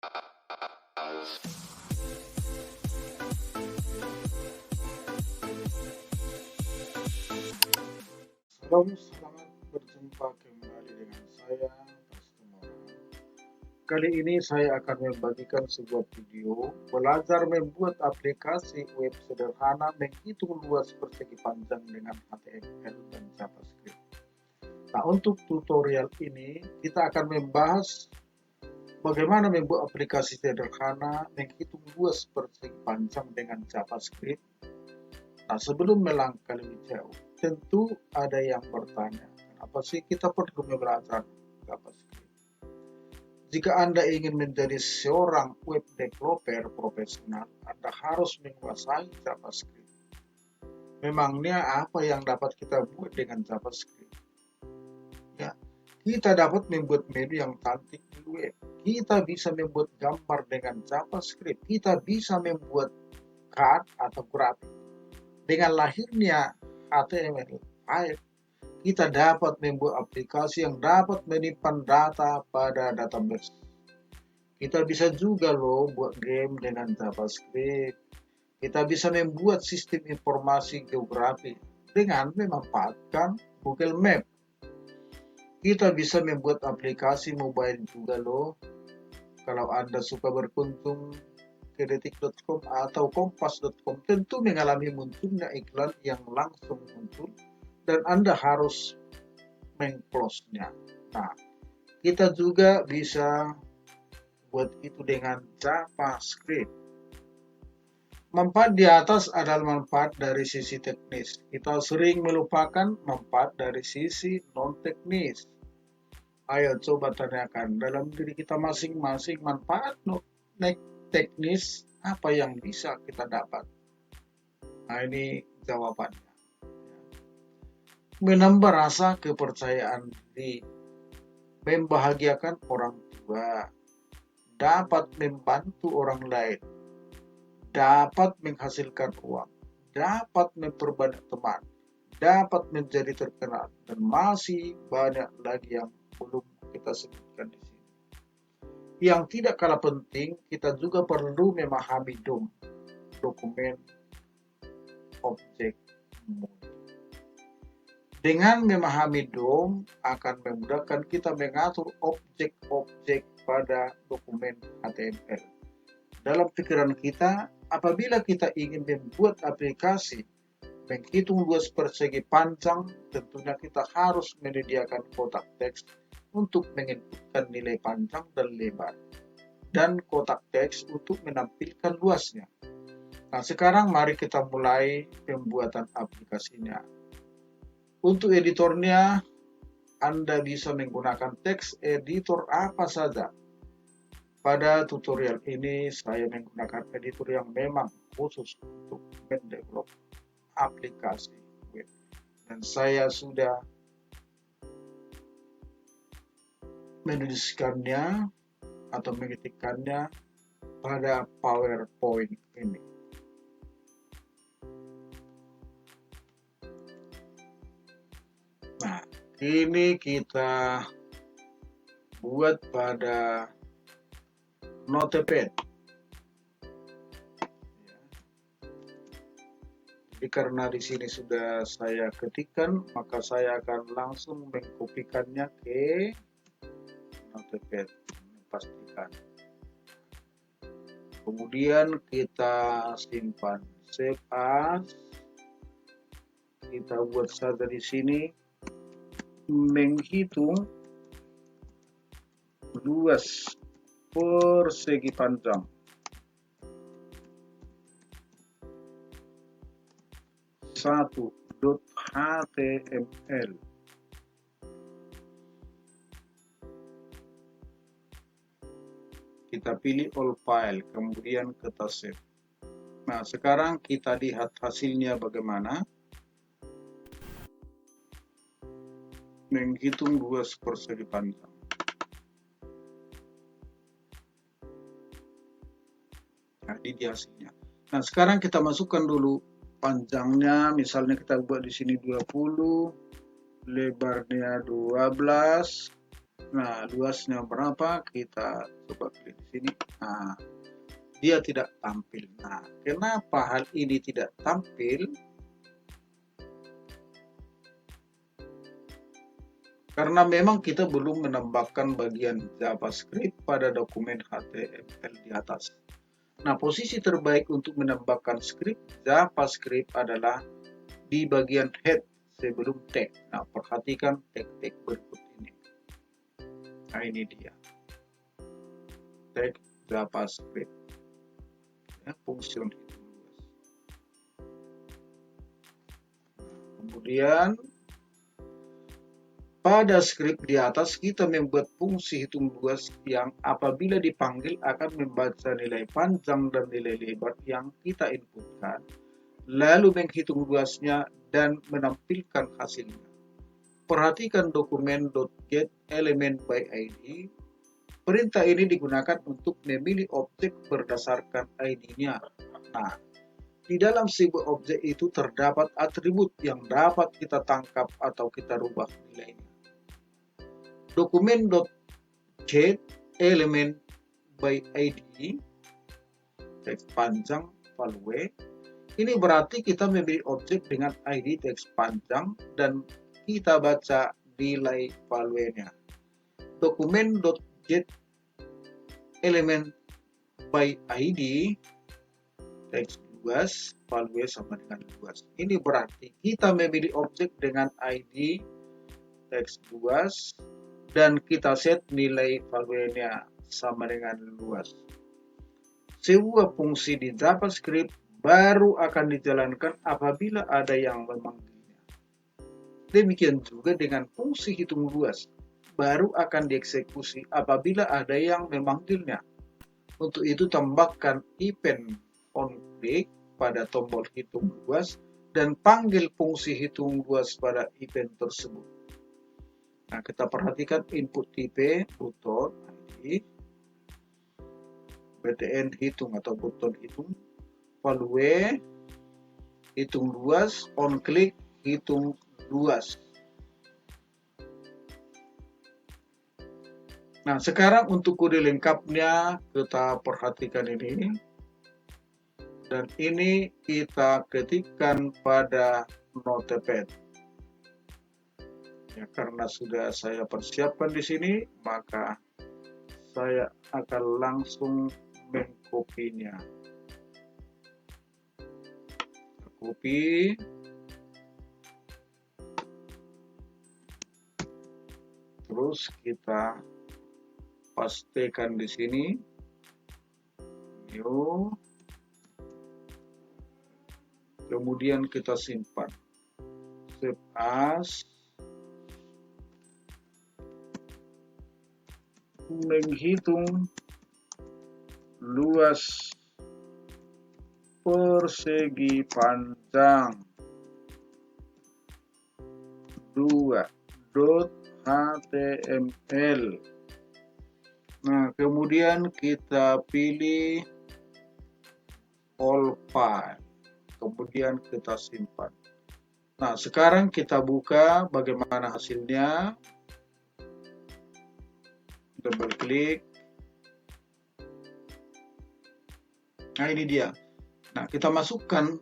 Halo, selamat berjumpa kembali dengan saya, Customer. Kali ini saya akan membagikan sebuah video belajar membuat aplikasi web sederhana menghitung luas persegi panjang dengan HTML dan JavaScript. Nah, untuk tutorial ini kita akan membahas bagaimana membuat aplikasi sederhana menghitung luas persegi panjang dengan JavaScript. Nah, sebelum melangkah lebih jauh, tentu ada yang bertanya, kenapa sih kita perlu belajar JavaScript? Jika Anda ingin menjadi seorang web developer profesional, Anda harus menguasai JavaScript. Memangnya apa yang dapat kita buat dengan JavaScript? Ya, kita dapat membuat menu yang cantik di web. Kita bisa membuat gambar dengan JavaScript. Kita bisa membuat card atau grafik. Dengan lahirnya HTML5, kita dapat membuat aplikasi yang dapat menyimpan data pada database. Kita bisa juga buat game dengan JavaScript. Kita bisa membuat sistem informasi geografi dengan memanfaatkan Google Map. Kita bisa membuat aplikasi mobile juga Kalau Anda suka berkunjung ke detik.com atau kompas.com, tentu mengalami munculnya iklan yang langsung muncul dan Anda harus meng-close-nya. Nah, kita juga bisa buat itu dengan JavaScript. Manfaat di atas adalah manfaat dari sisi teknis. Kita sering melupakan manfaat dari sisi non-teknis. Ayo coba tanyakan dalam diri kita masing-masing manfaat teknis apa yang bisa kita dapat. Nah, ini jawabannya. Menambah rasa kepercayaan diri, membahagiakan orang tua, dapat membantu orang lain, dapat menghasilkan uang, dapat memperbanyak teman, dapat menjadi terkenal, dan masih banyak lagi yang belum kita sebutkan di sini. Yang tidak kalah penting, kita juga perlu memahami DOM, dokumen objek model. Dengan memahami DOM akan memudahkan kita mengatur objek-objek pada dokumen HTML. Dalam pikiran kita, apabila kita ingin membuat aplikasi menghitung luas persegi panjang, tentunya kita harus menyediakan kotak teks untuk menginputkan nilai panjang dan lebar, dan kotak teks untuk menampilkan luasnya. Nah, sekarang mari kita mulai pembuatan aplikasinya. Untuk editornya, Anda bisa menggunakan teks editor apa saja. Pada tutorial ini, saya menggunakan editor yang memang khusus untuk mendevelop aplikasi web. Dan saya sudah menuliskannya atau mengetikkannya pada PowerPoint ini. Nah, ini kita buat pada Notepad. Jadi karena di sini sudah saya ketikkan, maka saya akan langsung mengkopikannya ke Notepad. Pastikan. Kemudian kita simpan, save as. Kita buat saja di sini menghitung luas persegi panjang. .html. Kita pilih all file, kemudian kita save. Nah, sekarang kita lihat hasilnya bagaimana. Menghitung luas persegi panjang. Nah, ini hasilnya. Nah, sekarang kita masukkan dulu panjangnya, misalnya kita buat di sini 20, lebarnya 12, Nah, luasnya berapa? Kita coba klik di sini. Nah, dia tidak tampil. Nah, kenapa hal ini tidak tampil? Karena memang kita belum menambahkan bagian JavaScript pada dokumen HTML di atas. Nah, posisi terbaik untuk menambahkan script JavaScript adalah di bagian head sebelum tag. Nah, perhatikan tag-tag berikut ini. Nah, ini dia. Tag JavaScript. Ya, fungsi hitung luas. Kemudian pada script di atas kita membuat fungsi hitung luas yang apabila dipanggil akan membaca nilai panjang dan nilai lebar yang kita inputkan, lalu menghitung luasnya dan menampilkan hasilnya. Perhatikan dokumen .getElementById. Perintah ini digunakan untuk memilih objek berdasarkan ID-nya. Nah, di dalam sebuah objek itu terdapat atribut yang dapat kita tangkap atau kita rubah nilainya. Dokumen .getElementById, teks panjang value. Ini berarti kita memilih objek dengan ID teks panjang dan kita baca nilai value-nya. Dokumen .getElementById, teks luas, value sama dengan luas. Ini berarti kita memilih objek dengan ID teks luas dan kita set nilai value-nya sama dengan luas. Sebuah fungsi di JavaScript baru akan dijalankan apabila ada yang memanggilnya. Demikian juga dengan fungsi hitung luas, baru akan dieksekusi apabila ada yang memanggilnya. Untuk itu tambahkan event onClick pada tombol hitung luas dan panggil fungsi hitung luas pada event tersebut. Nah, kita perhatikan input tipe button ID, btn hitung atau button hitung, value hitung luas, onClick hitung luas. Nah, sekarang untuk kode lengkapnya kita perhatikan ini. Dan ini kita ketikkan pada Notepad. Ya, karena sudah saya persiapkan di sini, maka saya akan langsung mengkopinya. Copy. Terus kita pastekan di sini. New. Kemudian kita simpan. Save as. Menghitung luas persegi panjang 2.html. Nah, kemudian kita pilih all file, kemudian kita simpan. Nah, sekarang kita buka bagaimana hasilnya. Double klik. Nah, ini dia. Nah, kita masukkan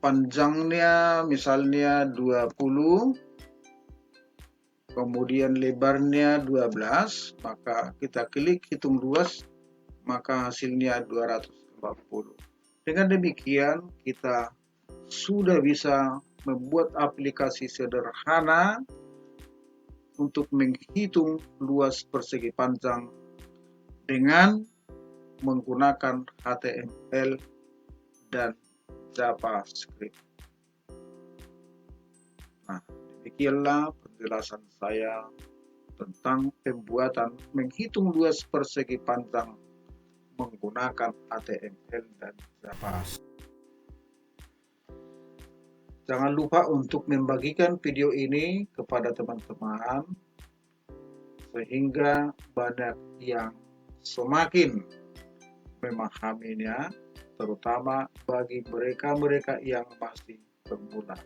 panjangnya misalnya 20, kemudian lebarnya 12, maka kita klik hitung luas, maka hasilnya 240. Dengan demikian kita sudah bisa membuat aplikasi sederhana untuk menghitung luas persegi panjang dengan menggunakan HTML dan JavaScript. Nah, demikianlah penjelasan saya tentang pembuatan menghitung luas persegi panjang menggunakan HTML dan JavaScript. Jangan lupa untuk membagikan video ini kepada teman-teman sehingga banyak yang semakin memahaminya, terutama bagi mereka-mereka yang masih pemula.